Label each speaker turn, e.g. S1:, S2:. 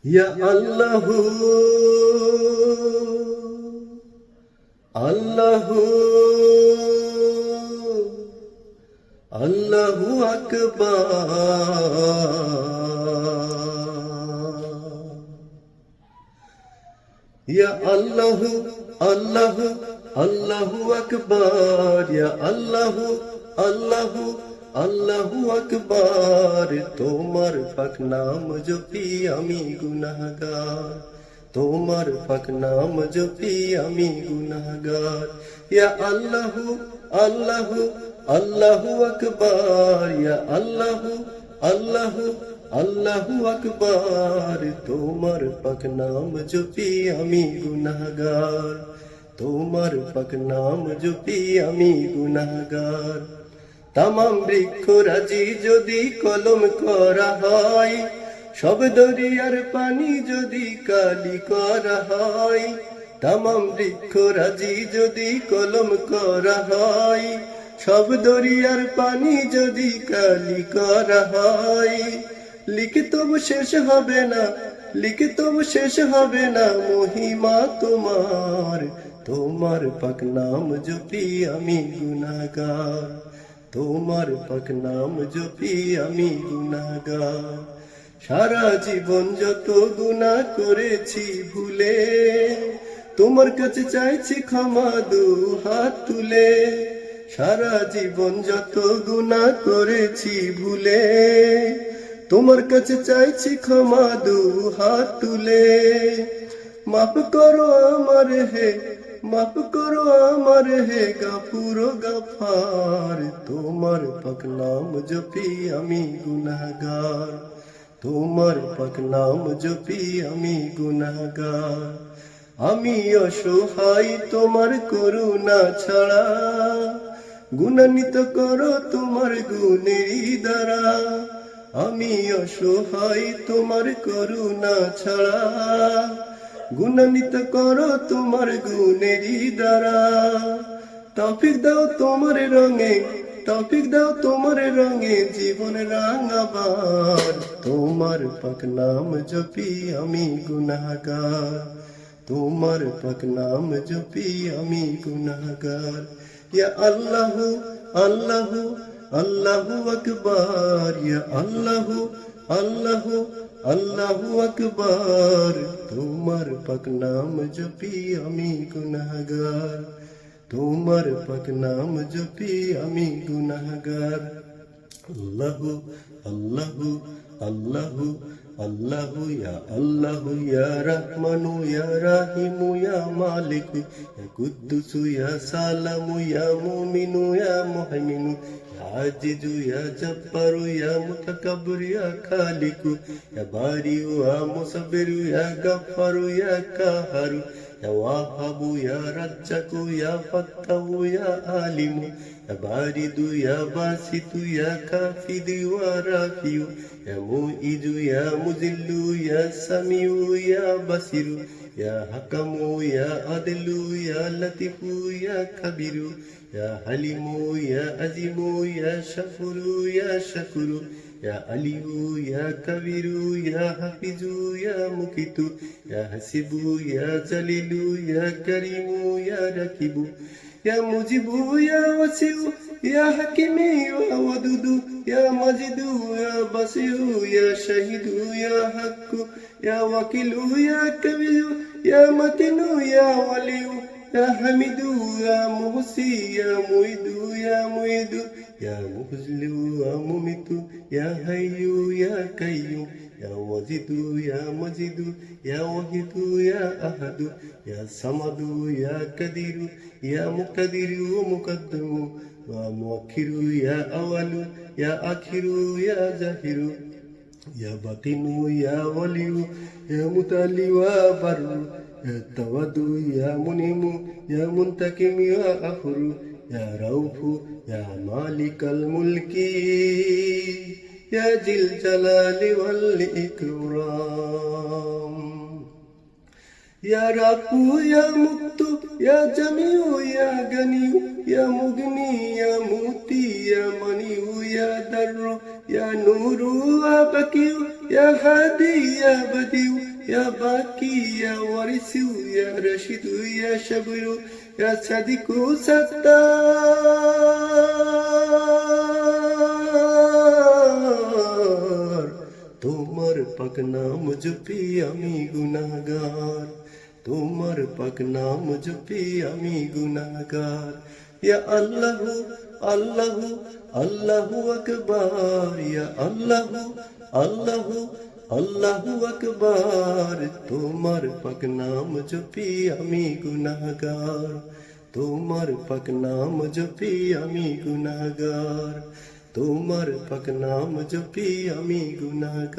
S1: ইয়া আল্লাহু আল্লাহু আল্লাহু আকবার। ইয়া আল্লাহু আল্লাহু আল্লাহু আকবার। ইয়া আল্লাহু আল্লাহু আল্লাহু আকবার। তোমার পাক নাম জপি আমি গুনাহগার, তোমার পাক নাম জপি আমি গুনাহগার। ইয়া আল্লাহু আল্লাহু আল্লাহু আকবার। ইয়া আল্লাহু আল্লাহু আল্লাহু আকবার। তোমার পাক নাম জপি আমি গুনাহগার, তোমার পাক নাম জপি আমি গুনাহগার। তামাম বৃক্ষরাজি যদি কলম করা হয়, সব দরিয়ার পানি যদি কালি করা হয়। তামাম বৃক্ষরাজি যদি কলম করা হয়, সব দরিয়ার পানি যদি কালি করা হয়। লিখে তবু শেষ হবে না, লিখে তবু শেষ হবে না মহিমা তোমার। তোমার পাক নাম জপি আমি গুনাহগার, তোমার পাক নাম জপি আমি গুনাহগার। সারা জীবন যত গুনাহ করেছি ভুলে, তোমার কাছে চাইছি ক্ষমা দু হাত তুলে। সারা জীবন যত গুনাহ করেছি ভুলে, তোমার কাছে চাইছি ক্ষমা দু হাত তুলে। মাফ করো আমার হে, মাফ করো আমার হে গাফুর গাফার। তোমার পাক নাম জপি আমি গুনাহগার, তোমার পাক নাম জপি আমি গুনাহগার। আমি অসহায় তোমার করুণা ছাড়া, গুণান্বিত করো তোমার গুণেরই দ্বারা। আমি অসহায় তোমার করুণা ছাড়া, গুণান্বিত করো তোমার গুণেরই দ্বারা। তৌফিক দাও তোমার রঙে, তৌফিক দাও তোমার রঙে জীবন রাঙাবার। তোমার পাক নাম জপি আমি গুনাহগার, তোমার পাক নাম জপি আমি গুনাহগার। ইয়া আল্লাহু আল্লাহু আল্লাহু আকবার। ইয়া আল্লাহু আল্লাহু আল্লাহু আকবার। তোমার পাক নাম জপি আমি গুনাহগার, তোমার পাক নাম জপি আমি গুনাহগার। আল্লাহু আল্লাহু আল্লাহু আল্লাহু ইয়া আল্লাহু ইয়া রহমানু ইয়া রাহিমু ইয়া মালিকু ইয়া কুদ্দুসু ইয়া সালামু ইয়া মুমিনু ইয়া মুহাইমিনু ইয়া আজিজু ইয়া জব্বারু ইয়া মুতাকাব্বিরু ইয়া খালিকু ইয়া বারিউ ইয়া মুসাব্বিরু ইয়া গাফফারু ইয়া কাহারু ইয়া ওয়াহাবু ইয়া রাজ্জাকু ইয়া ফাত্তাহু ইয়া আলিমু ইয়া বারিদু ইয়া বাসিতু ইয়া কাফিদু ইয়া রাফিউ ইয়া মুইজু ইয়া মুজিল্লু ইয়া সামিউ ইয়া বাসিরু ইয়া হাকামু ইয়া আদলু ইয়া লতিফু ইয়া খাবিরু ইয়া হালিমু ইয়া আজিমু ইয়া শাকুরু ইয়া শাকুরু ইয়া আলিয়ু ইয়া কাবিরু ইয়া হাফিজু ইয়া মুকিতু ইয়া হাসিবু ইয়া জালিলু ইয়া করিমু ইয়া রাকিবু ইয়া মুজিবু ইয়া ওয়াসিউ ইয়া হাকিমি ইয়া ওয়াদুদু ইয়া মাজিদু ইয়া বাসিরু ইয়া শাহিদু ইয়া হাক্কু ইয়া ওয়াকিলু ইয়া কাবিরু ইয়া মাতিনু ইয়া ওয়ালিউ ইয়া হামিদু ইয়া মুহসি ইয়া মুইদু ইয়া মুইদু ইয়া মুহজিলু ইয়া মুমিতু ইয়া হাইয়ু ইয়া কাইয়ুম ইয়া ওয়াজিদু ইয়া মাজিদু ইয়া ওয়াহিদু ইয়া আহাদু ইয়া সামাদু ইয়া কাদিরু ইয়া মুকতাদিরু ওয়া মুকদ্দমু ওয়া মুআখিরু ইয়া আওয়ালু ইয়া আখিরু ইয়া জাহিরু ইয়া বাতিনু ইয়া ওয়ালিউ ইয়া মুতাআল্লি ওয়া বাররু ইয়া তাওয়াদু ইয়া মুনিমু ইয়া মুনতাকিম ইয়া আখরু ইয়া রাউফু ইয়া মালিকাল মুলকি ইয়া জিল জালালি ওয়াল ইকরাম। ইয়া রাফু ইয়া মুক্তু ইয়া জামিউ ইয়া গানিউ ইয়া মুগনি ইয়া মুতি ইয়া মানিউ ইয়া দাররু ইয়া নূরু ইয়া বাকিউ ইয়া হাদি ইয়া বাদিউ ইয়া বাকি ইয়া ওয়ারিসু ইয়া রশিদু ইয়া শাবরু ইয়া সাদিকু সত্তার তোমার পাক নাম জপি আমি গুনাহগার তোমার পাক নাম জপি আমি গুনাহগার ইয়া আল্লাহ আল্লাহ আল্লাহু আকবার ইয়া আল্লাহ আল্লাহ আল্লাহু আকবার তোমার পাক নাম জপি আমি গুনাহগার তোমার পাক নাম জপি আমি গুনাহগার তোমার পাক নাম জপি আমি গুনাহগার